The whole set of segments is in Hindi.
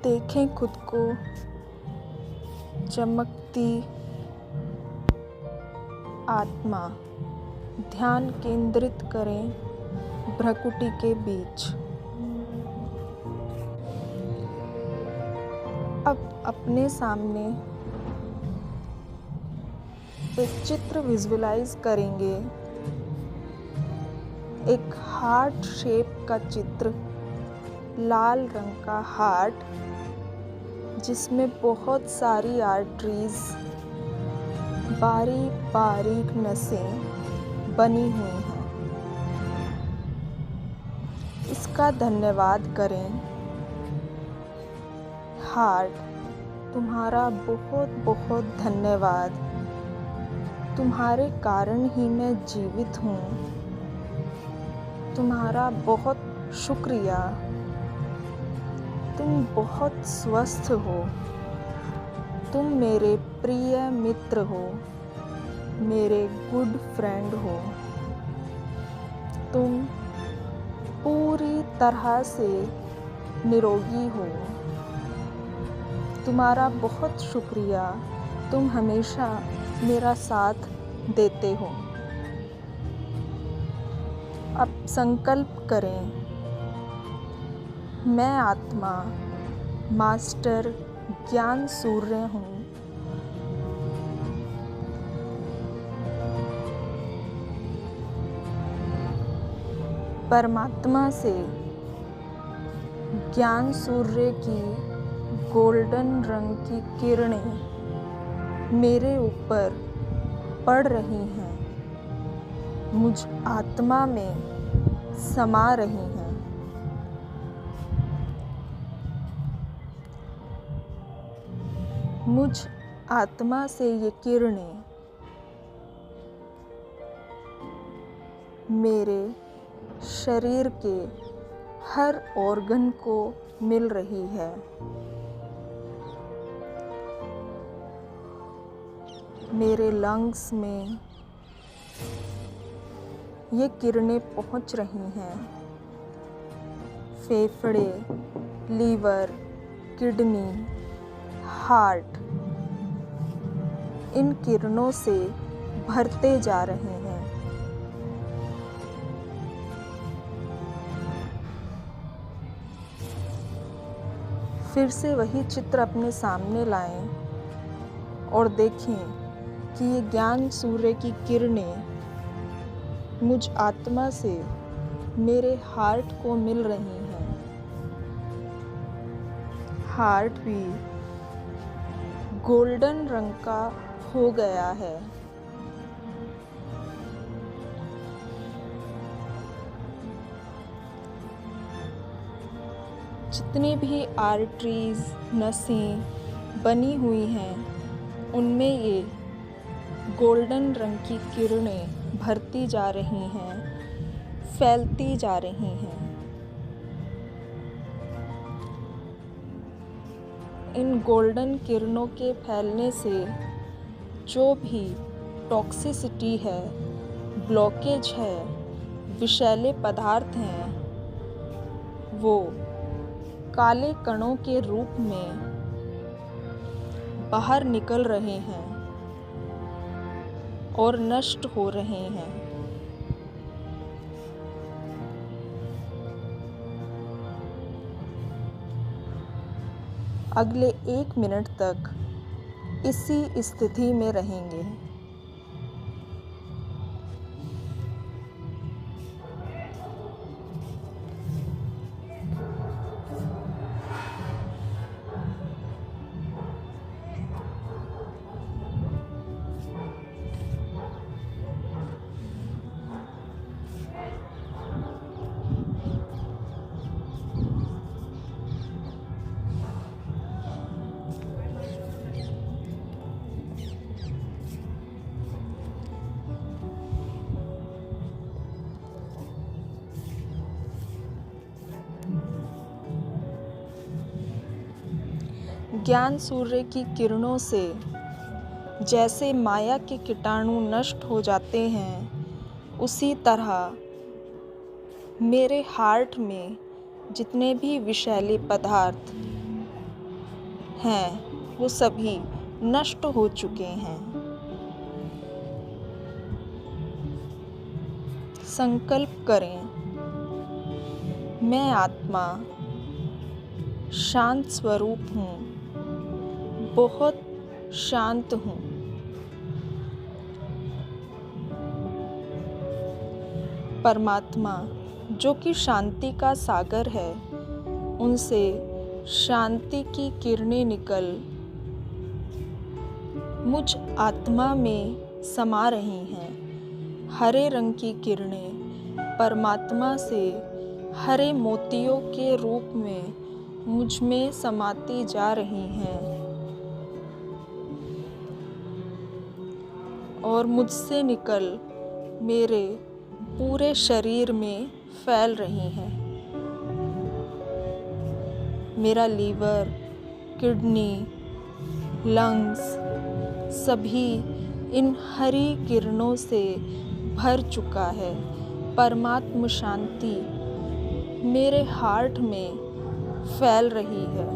देखें खुद को चमकती आत्मा। ध्यान केंद्रित करें भ्रुकुटी के बीच। अब अपने सामने एक चित्र विजुअलाइज करेंगे। एक हार्ट शेप का चित्र, लाल रंग का हार्ट जिसमें बहुत सारी आर्टरीज, बारीक बारीक नसें बनी हुई हैं। इसका धन्यवाद करें। हार्ट, तुम्हारा बहुत बहुत धन्यवाद। तुम्हारे कारण ही मैं जीवित हूँ। तुम्हारा बहुत शुक्रिया। तुम बहुत स्वस्थ हो। तुम मेरे प्रिय मित्र हो, मेरे गुड फ्रेंड हो। तुम पूरी तरह से निरोगी हो। तुम्हारा बहुत शुक्रिया। तुम हमेशा मेरा साथ देते हो। अब संकल्प करें, मैं आत्मा मास्टर ज्ञान सूर्य हूँ। परमात्मा से ज्ञान सूर्य की गोल्डन रंग की किरणें मेरे ऊपर पड़ रही हैं, मुझ आत्मा में समा रही हैं। मुझ आत्मा से ये किरणें मेरे शरीर के हर ऑर्गन को मिल रही है। मेरे लंग्स में ये किरणें पहुंच रही हैं। फेफड़े, लीवर, किडनी, हार्ट इन किरणों से भरते जा रहे हैं। फिर से वही चित्र अपने सामने लाएं और देखें कि ये ज्ञान सूर्य की किरणें मुझ आत्मा से मेरे हार्ट को मिल रही हैं। हार्ट भी गोल्डन रंग का हो गया है। जितनी भी आर्टरीज, नसें बनी हुई हैं, उनमें ये गोल्डन रंग की किरणें भरती जा रही हैं, फैलती जा रही हैं। इन गोल्डन किरणों के फैलने से जो भी टॉक्सिसिटी है, ब्लॉकेज है, विषैले पदार्थ हैं, वो काले कणों के रूप में बाहर निकल रहे हैं और नष्ट हो रहे हैं। अगले 1 मिनट तक इसी स्थिति में रहेंगे। ज्ञान सूर्य की किरणों से जैसे माया के कीटाणु नष्ट हो जाते हैं, उसी तरह मेरे हार्ट में जितने भी विषैले पदार्थ, हैं वो सभी नष्ट हो चुके हैं। संकल्प करें, मैं आत्मा शांत स्वरूप हूँ, बहुत शांत हूँ। परमात्मा जो कि शांति का सागर है, उनसे शांति की किरणें निकल मुझ आत्मा में समा रही हैं। हरे रंग की किरणें परमात्मा से हरे मोतियों के रूप में मुझ में समाती जा रही हैं और मुझसे निकल मेरे पूरे शरीर में फैल रही हैं। मेरा लीवर, किडनी, लंग्स सभी इन हरी किरणों से भर चुका है। परमात्म शांति मेरे हार्ट में फैल रही है,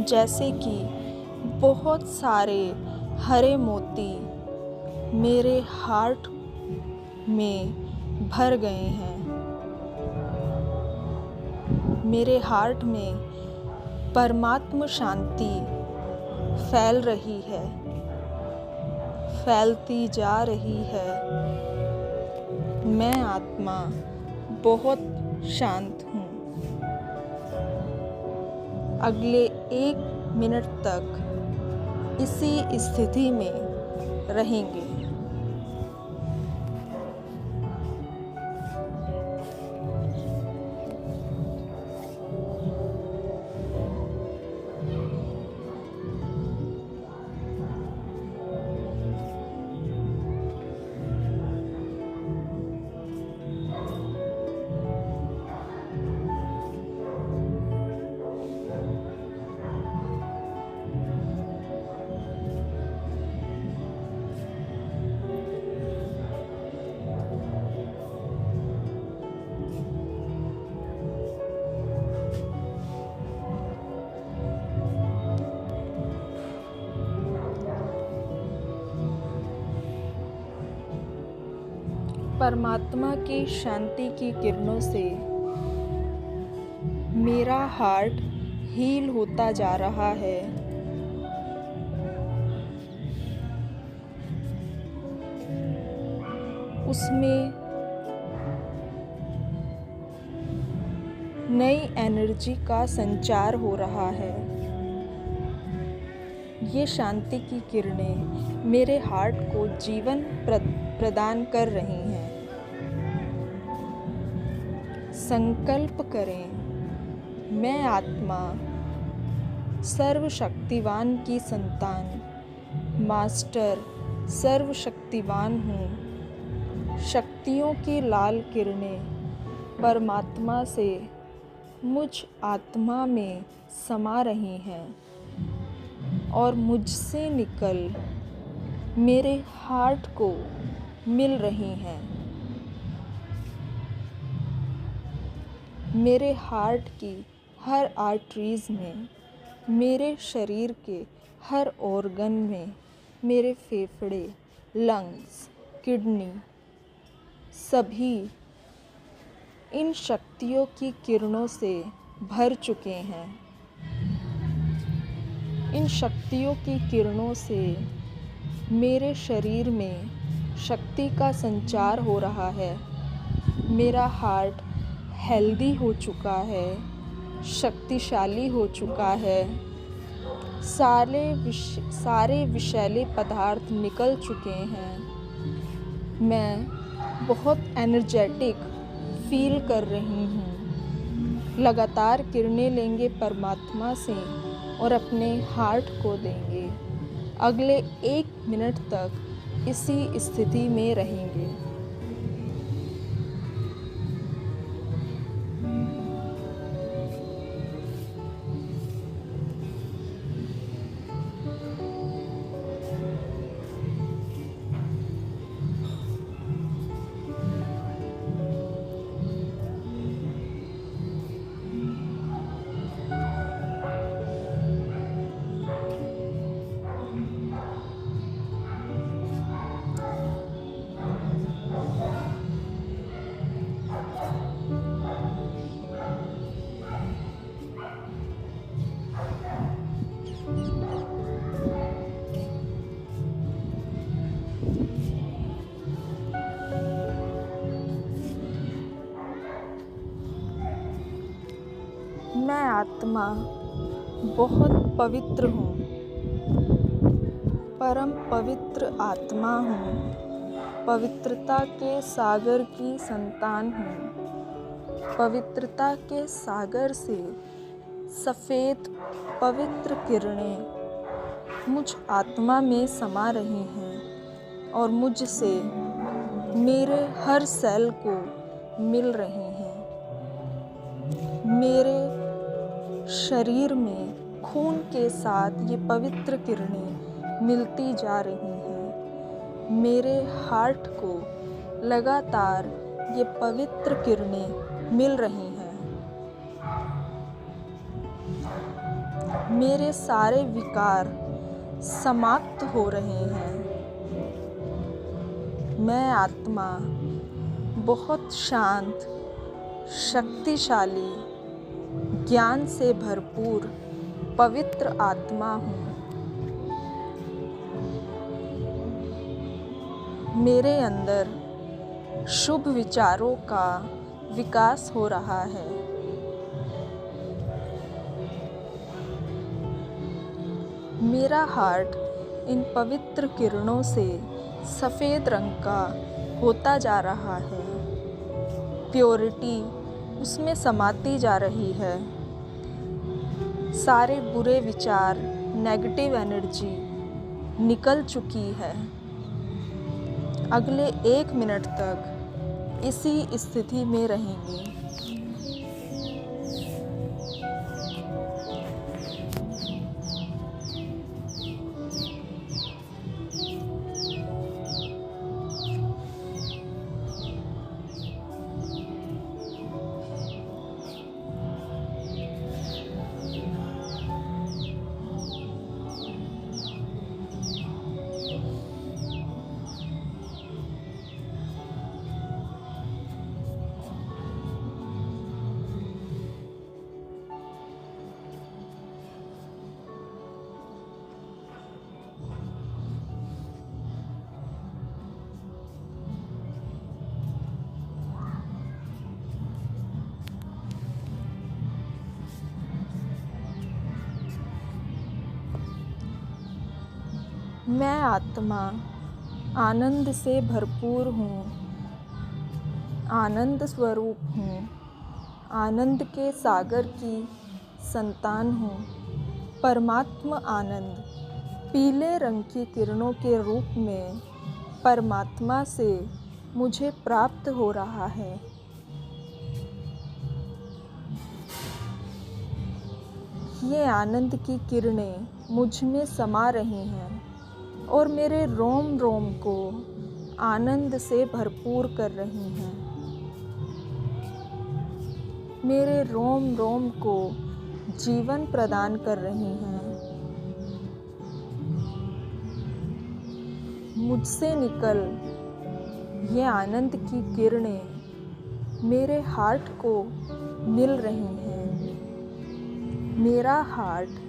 जैसे कि बहुत सारे हरे मोती मेरे हार्ट में भर गए हैं। मेरे हार्ट में परमात्म शांति फैल रही है, फैलती जा रही है। मैं आत्मा बहुत शांत हूँ। अगले 1 मिनट तक इसी स्थिति में रहेंगे। परमात्मा की शांति की किरणों से मेरा हार्ट हील होता जा रहा है। उसमें नई एनर्जी का संचार हो रहा है। ये शांति की किरणें मेरे हार्ट को जीवन प्रदान कर रही हैं। संकल्प करें, मैं आत्मा सर्वशक्तिवान की संतान मास्टर सर्वशक्तिवान हूँ। शक्तियों की लाल किरणें परमात्मा से मुझ आत्मा में समा रही हैं और मुझसे निकल मेरे हार्ट को मिल रही हैं। मेरे हार्ट की हर आर्टरीज में, मेरे शरीर के हर ऑर्गन में, मेरे फेफड़े, लंग्स, किडनी सभी इन शक्तियों की किरणों से भर चुके हैं। इन शक्तियों की किरणों से मेरे शरीर में शक्ति का संचार हो रहा है। मेरा हार्ट हेल्दी हो चुका है, शक्तिशाली हो चुका है। सारे विषैले पदार्थ निकल चुके हैं। मैं बहुत एनर्जेटिक फील कर रही हूँ। लगातार किरणें लेंगे परमात्मा से और अपने हार्ट को देंगे। अगले 1 मिनट तक इसी स्थिति में रहेंगे। मैं आत्मा बहुत पवित्र हूँ, परम पवित्र आत्मा हूँ, पवित्रता के सागर की संतान हूँ। पवित्रता के सागर से सफ़ेद पवित्र किरणें मुझ आत्मा में समा रही हैं और मुझसे मेरे हर सेल को मिल रही हैं। मेरे शरीर में खून के साथ ये पवित्र किरणें मिलती जा रही हैं। मेरे हार्ट को लगातार ये पवित्र किरणें मिल रही हैं। मेरे सारे विकार समाप्त हो रहे हैं। मैं आत्मा बहुत शांत, शक्तिशाली, ज्ञान से भरपूर पवित्र आत्मा हूँ। मेरे अंदर शुभ विचारों का विकास हो रहा है। मेरा हार्ट इन पवित्र किरणों से सफ़ेद रंग का होता जा रहा है। प्योरिटी उसमें समाती जा रही है। सारे बुरे विचार, नेगेटिव एनर्जी निकल चुकी है। अगले 1 मिनट तक इसी स्थिति में रहेंगे। मैं आत्मा आनंद से भरपूर हूँ, आनंद स्वरूप हूँ, आनंद के सागर की संतान हूँ। परमात्मा आनंद पीले रंग की किरणों के रूप में परमात्मा से मुझे प्राप्त हो रहा है। ये आनंद की किरणें मुझ में समा रही हैं और मेरे रोम रोम को आनंद से भरपूर कर रही हैं। मेरे रोम रोम को जीवन प्रदान कर रही हैं। मुझसे निकल ये आनंद की किरणें मेरे हार्ट को मिल रही हैं। मेरा हार्ट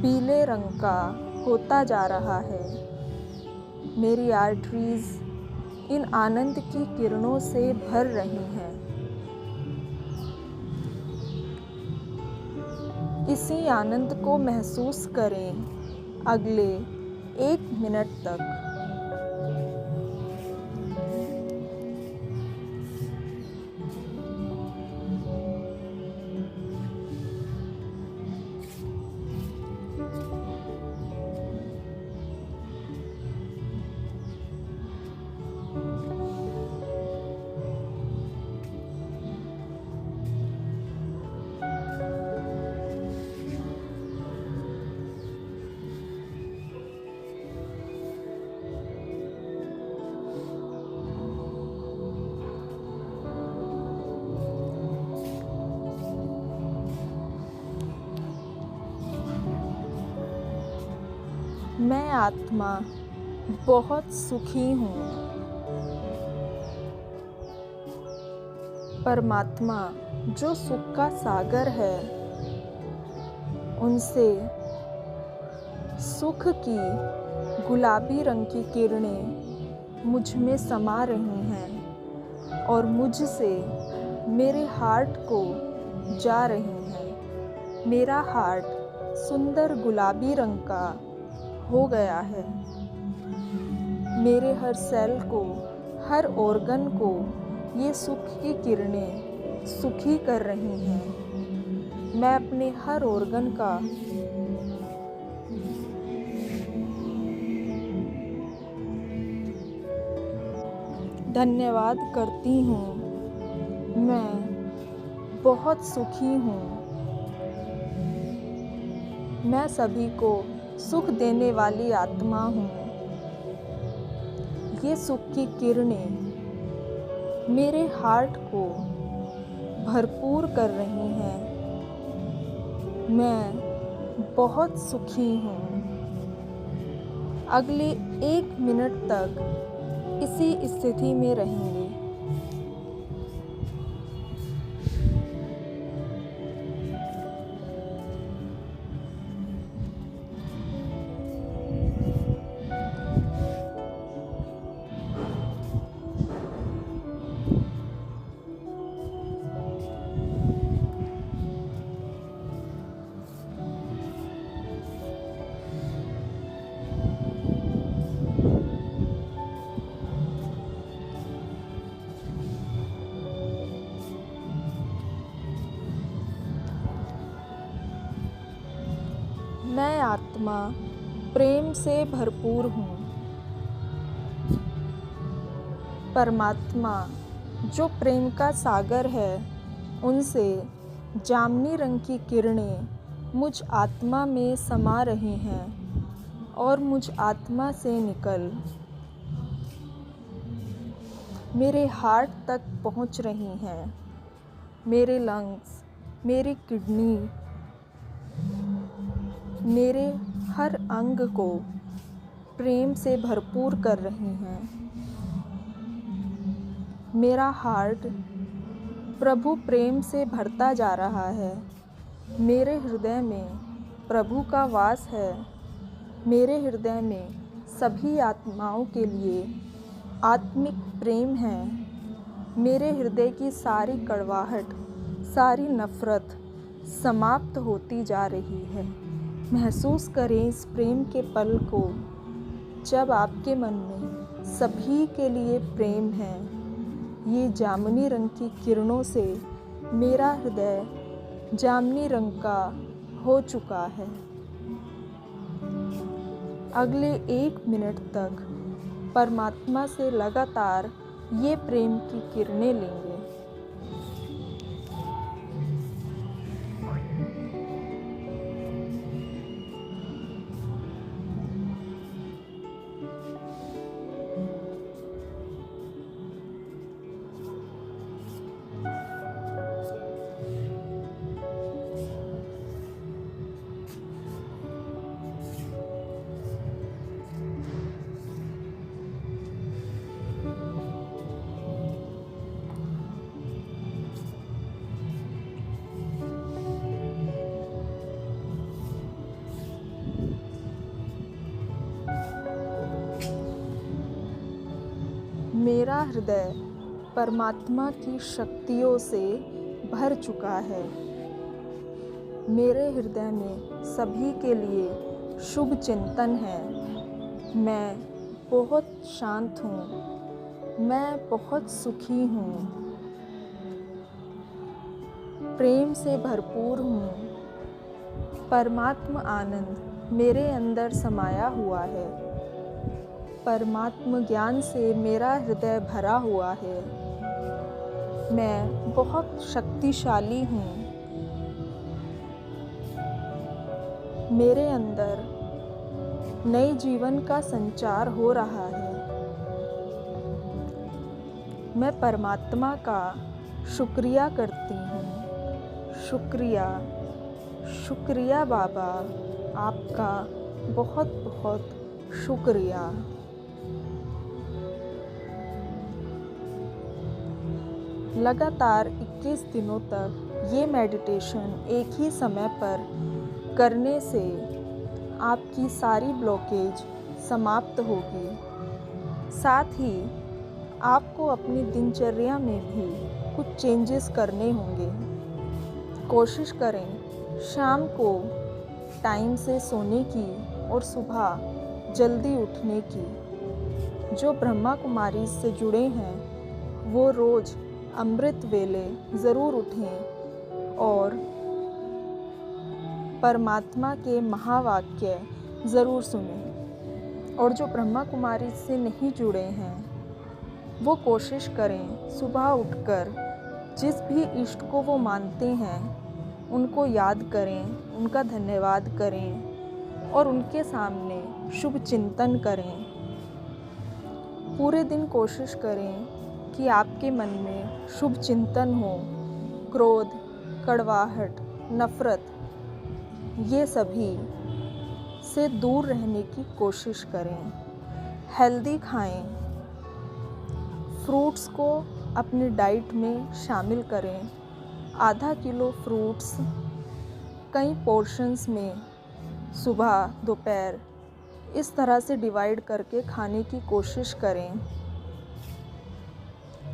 पीले रंग का होता जा रहा है। मेरी आर्टरीज इन आनंद की किरणों से भर रही हैं। इसी आनंद को महसूस करें अगले 1 मिनट तक। मैं आत्मा बहुत सुखी हूँ। परमात्मा जो सुख का सागर है, उनसे सुख की गुलाबी रंग की किरणें मुझ में समा रही हैं और मुझसे मेरे हार्ट को जा रही हैं। मेरा हार्ट सुंदर गुलाबी रंग का हो गया है। मेरे हर सेल को, हर ऑर्गन को ये सुख की किरणें सुखी कर रही हैं। मैं अपने हर ऑर्गन का धन्यवाद करती हूँ। मैं बहुत सुखी हूँ। मैं सभी को सुख देने वाली आत्मा हूँ। ये सुख की किरणें मेरे हार्ट को भरपूर कर रही हैं। मैं बहुत सुखी हूँ। अगले 1 मिनट तक इसी स्थिति में रहेंगे। मैं आत्मा प्रेम से भरपूर हूँ। परमात्मा जो प्रेम का सागर है, उनसे जामुनी रंग की किरणें मुझ आत्मा में समा रही हैं और मुझ आत्मा से निकल मेरे हार्ट तक पहुँच रही हैं। मेरे लंग्स, मेरी किडनी, मेरे हर अंग को प्रेम से भरपूर कर रही हैं। मेरा हार्ट प्रभु प्रेम से भरता जा रहा है। मेरे हृदय में प्रभु का वास है। मेरे हृदय में सभी आत्माओं के लिए आत्मिक प्रेम है। मेरे हृदय की सारी कड़वाहट, सारी नफ़रत समाप्त होती जा रही है। महसूस करें इस प्रेम के पल को, जब आपके मन में सभी के लिए प्रेम है। ये जामुनी रंग की किरणों से मेरा हृदय जामुनी रंग का हो चुका है। अगले 1 मिनट तक परमात्मा से लगातार ये प्रेम की किरणें लेंगे। मेरा हृदय परमात्मा की शक्तियों से भर चुका है। मेरे हृदय में सभी के लिए शुभ चिंतन है। मैं बहुत शांत हूँ। मैं बहुत सुखी हूँ। प्रेम से भरपूर हूँ। परमात्मा आनंद मेरे अंदर समाया हुआ है। परमात्मा ज्ञान से मेरा हृदय भरा हुआ है। मैं बहुत शक्तिशाली हूँ। मेरे अंदर नए जीवन का संचार हो रहा है। मैं परमात्मा का शुक्रिया करती हूँ। शुक्रिया, शुक्रिया बाबा, आपका बहुत बहुत शुक्रिया। लगातार 21 दिनों तक ये मेडिटेशन एक ही समय पर करने से आपकी सारी ब्लॉकेज समाप्त होगी। साथ ही आपको अपनी दिनचर्या में भी कुछ चेंजेस करने होंगे। कोशिश करें शाम को टाइम से सोने की और सुबह जल्दी उठने की। जो ब्रह्मा कुमारी से जुड़े हैं वो रोज़ अमृत वेले ज़रूर उठें और परमात्मा के महावाक्य ज़रूर सुनें। और जो ब्रह्मा कुमारी से नहीं जुड़े हैं वो कोशिश करें सुबह उठकर जिस भी इष्ट को वो मानते हैं उनको याद करें, उनका धन्यवाद करें और उनके सामने शुभ चिंतन करें। पूरे दिन कोशिश करें कि आपके मन में शुभ चिंतन हो। क्रोध, कड़वाहट, नफ़रत ये सभी से दूर रहने की कोशिश करें। हेल्दी खाएं, फ्रूट्स को अपनी डाइट में शामिल करें। आधा किलो फ्रूट्स कई पोर्शंस में सुबह, दोपहर इस तरह से डिवाइड करके खाने की कोशिश करें।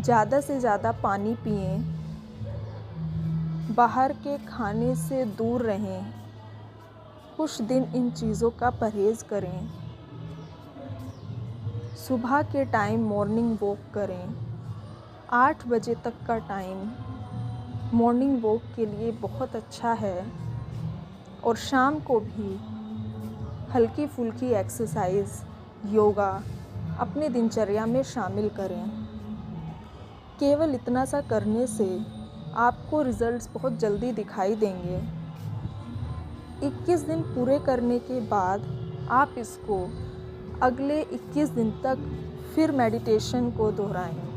ज़्यादा से ज़्यादा पानी पिएं। बाहर के खाने से दूर रहें। कुछ दिन इन चीज़ों का परहेज़ करें। सुबह के टाइम मॉर्निंग वॉक करें। 8 बजे तक का टाइम मॉर्निंग वॉक के लिए बहुत अच्छा है। और शाम को भी हल्की फुल्की एक्सरसाइज, योगा अपने दिनचर्या में शामिल करें। केवल इतना सा करने से आपको रिज़ल्ट्स बहुत जल्दी दिखाई देंगे। 21 दिन पूरे करने के बाद आप इसको अगले 21 दिन तक फिर मेडिटेशन को दोहराएं।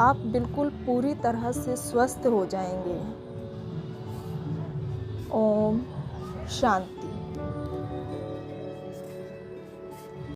आप बिल्कुल पूरी तरह से स्वस्थ हो जाएंगे। ओम शांति।